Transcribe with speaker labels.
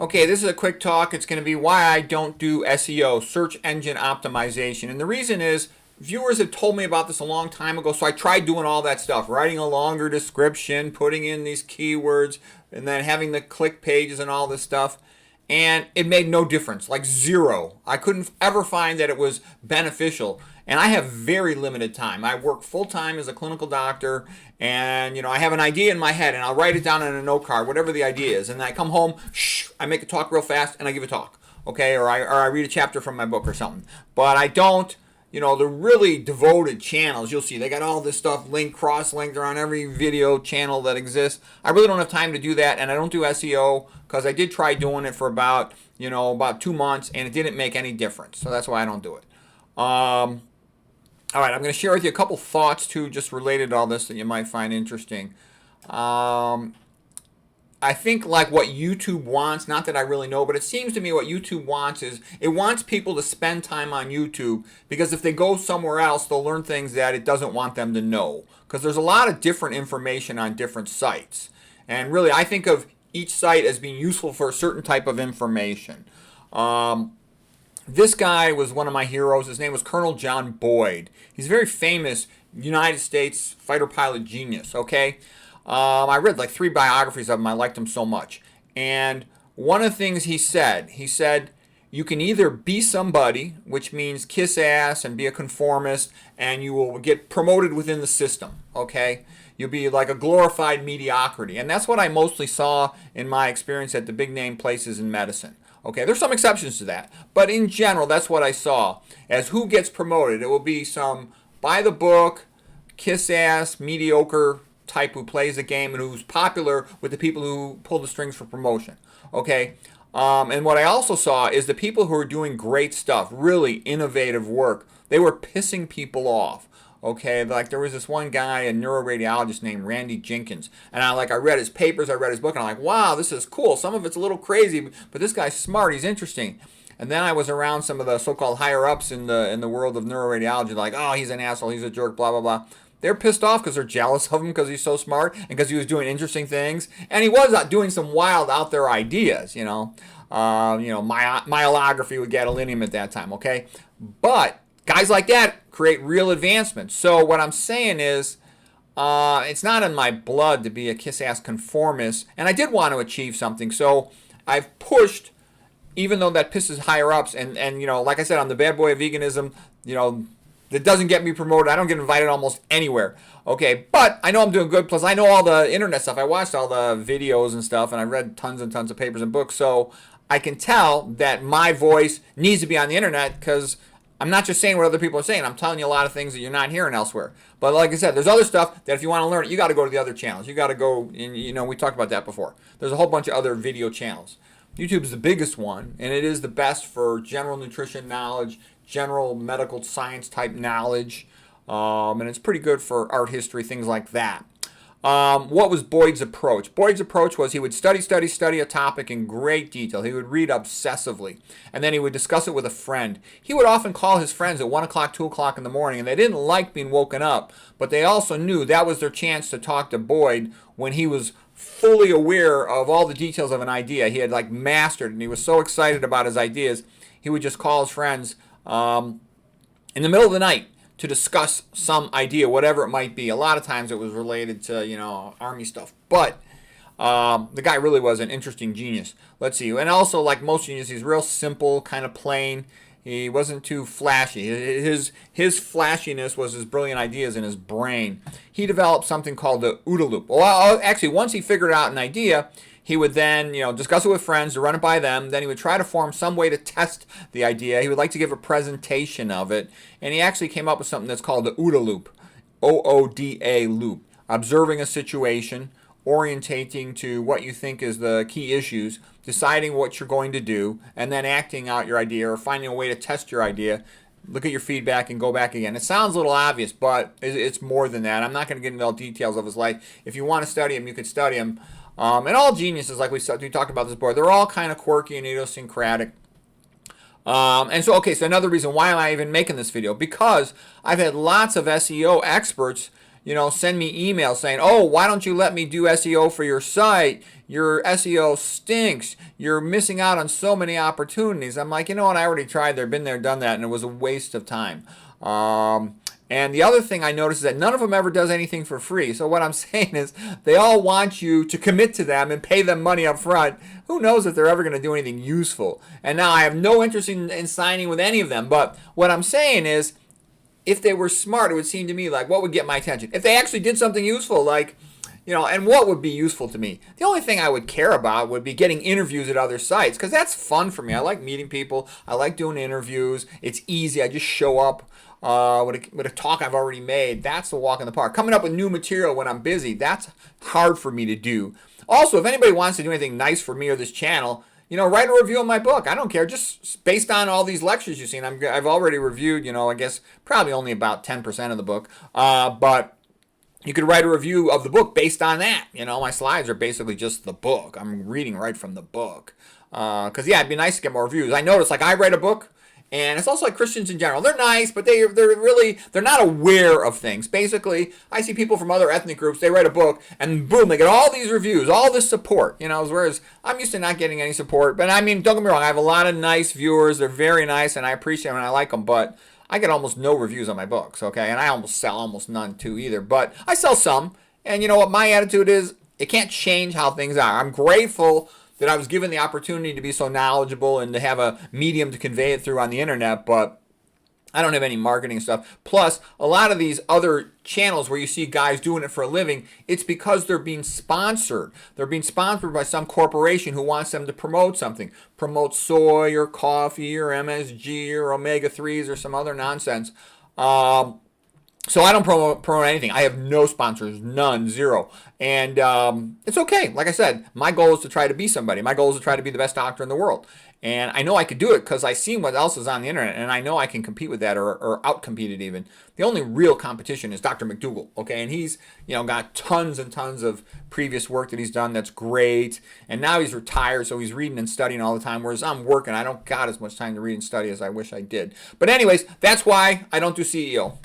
Speaker 1: Okay, this is a quick talk. It's going to be why I don't do SEO, search engine optimization. And the reason is viewers have told me about this a long time ago, so I tried doing all that stuff, writing a longer description, putting in these keywords, and then having the click pages and all this stuff. And it made no difference, like zero. I couldn't ever find that it was beneficial. And I have very limited time. I work full time as a clinical doctor, and I have an idea in my head, and I'll write it down on a note card, whatever the idea is. And then I come home, I make a talk real fast, and I give a talk, okay? Or I read a chapter from my book or something. But I don't. The really devoted channels, you'll see, they got all this stuff linked, cross-linked around every video channel that exists. I really don't have time to do that, and I don't do SEO because I did try doing it for about 2 months, and it didn't make any difference. So that's why I don't do it. All right, I'm going to share with you a couple thoughts, too, just related to all this that you might find interesting. I think like what YouTube wants, not that I really know, but it seems to me what YouTube wants is it wants people to spend time on YouTube because if they go somewhere else, they'll learn things that it doesn't want them to know. Because there's a lot of different information on different sites. And really, I think of each site as being useful for a certain type of information. This guy was one of my heroes. His name was Colonel John Boyd. He's a very famous United States fighter pilot genius, okay? I read like 3 biographies of him. I liked him so much. And one of the things he said, you can either be somebody, which means kiss ass and be a conformist, and you will get promoted within the system, okay? You'll be like a glorified mediocrity. And that's what I mostly saw in my experience at the big name places in medicine. Okay, there's some exceptions to that. But in general, that's what I saw as who gets promoted. It will be some by the book, kiss ass, mediocre type who plays the game and who's popular with the people who pull the strings for promotion. Okay, and what I also saw is the people who are doing great stuff, really innovative work, they were pissing people off. Okay, like there was this one guy, a neuroradiologist named Randy Jenkins, and I read his papers, I read his book, and I'm like, wow, this is cool. Some of it's a little crazy, but this guy's smart, he's interesting. And then I was around some of the so-called higher ups in the world of neuroradiology, like, oh, he's an asshole, he's a jerk, blah blah blah. They're pissed off because they're jealous of him because he's so smart and because he was doing interesting things. And he was doing some wild out there ideas, myelography with gadolinium at that time, okay? But guys like that create real advancements. So what I'm saying is it's not in my blood to be a kiss-ass conformist. And I did want to achieve something. So I've pushed, even though that pisses higher ups. And like I said, I'm the bad boy of veganism, that doesn't get me promoted. I don't get invited almost anywhere. Okay, but I know I'm doing good. Plus, I know all the internet stuff. I watched all the videos and stuff, and I read tons and tons of papers and books. So I can tell that my voice needs to be on the internet because I'm not just saying what other people are saying. I'm telling you a lot of things that you're not hearing elsewhere. But like I said, there's other stuff that if you want to learn it, you got to go to the other channels. You got to go, and we talked about that before. There's a whole bunch of other video channels. YouTube is the biggest one, and it is the best for general nutrition knowledge, general medical science type knowledge, and it's pretty good for art history, things like that. What was Boyd's approach? Boyd's approach was he would study a topic in great detail. He would read obsessively, and then he would discuss it with a friend. He would often call his friends at 1 o'clock, 2 o'clock in the morning, and they didn't like being woken up, but they also knew that was their chance to talk to Boyd when he was fully aware of all the details of an idea. He had mastered, and he was so excited about his ideas, he would just call his friends in the middle of the night to discuss some idea, whatever it might be. A lot of times it was related to, army stuff. But the guy really was an interesting genius. Let's see. And also, like most geniuses, he's real simple, kind of plain. He wasn't too flashy. His flashiness was his brilliant ideas in his brain. He developed something called the OODA loop. Well, actually, once he figured out an idea, he would then, discuss it with friends to run it by them. Then he would try to form some way to test the idea. He would like to give a presentation of it. And he actually came up with something that's called the OODA loop. OODA loop. Observing a situation, orientating to what you think is the key issues, deciding what you're going to do, and then acting out your idea or finding a way to test your idea. Look at your feedback and go back again. It sounds a little obvious, but it's more than that. I'm not going to get into all details of his life. If you want to study him, you could study him. And all geniuses, like we talked about this before, they're all kind of quirky and idiosyncratic. And so another reason why am I even making this video? Because I've had lots of SEO experts send me emails saying, oh, why don't you let me do SEO for your site? Your SEO stinks. You're missing out on so many opportunities. I'm like, you know what? I already tried there, been there, done that, and it was a waste of time. And the other thing I noticed is that none of them ever does anything for free. So what I'm saying is they all want you to commit to them and pay them money up front. Who knows if they're ever going to do anything useful? And now I have no interest in signing with any of them. But what I'm saying is, if they were smart, it would seem to me like what would get my attention? If they actually did something useful, like, and what would be useful to me? The only thing I would care about would be getting interviews at other sites, because that's fun for me. I like meeting people. I like doing interviews. It's easy. I just show up with a talk I've already made. That's the walk in the park. Coming up with new material when I'm busy, that's hard for me to do. Also, if anybody wants to do anything nice for me or this channel, write a review of my book. I don't care. Just based on all these lectures you've seen, I've already reviewed, I guess probably only about 10% of the book. But you could write a review of the book based on that. My slides are basically just the book. I'm reading right from the book. Because, yeah, it'd be nice to get more reviews. I noticed, I write a book, and it's also like Christians in general. They're nice, but they're not aware of things. Basically, I see people from other ethnic groups, they write a book, and boom, they get all these reviews, all this support, whereas I'm used to not getting any support. But I mean, don't get me wrong, I have a lot of nice viewers. They're very nice, and I appreciate them, and I like them, but I get almost no reviews on my books, okay? And I sell almost none too either, but I sell some. And you know what my attitude is? It can't change how things are. I'm grateful that I was given the opportunity to be so knowledgeable and to have a medium to convey it through on the internet, but I don't have any marketing stuff. Plus, a lot of these other channels where you see guys doing it for a living, it's because they're being sponsored. They're being sponsored by some corporation who wants them to promote something. Promote soy or coffee or MSG or omega-3s or some other nonsense. So I don't promote anything. I have no sponsors, none, zero. And it's okay. Like I said, my goal is to try to be somebody. My goal is to try to be the best doctor in the world. And I know I could do it because I see what else is on the internet, and I know I can compete with that or out-compete it even. The only real competition is Dr. McDougall, okay? And he's, got tons and tons of previous work that he's done that's great. And now he's retired, so he's reading and studying all the time, whereas I'm working. I don't got as much time to read and study as I wish I did. But anyways, that's why I don't do CEO.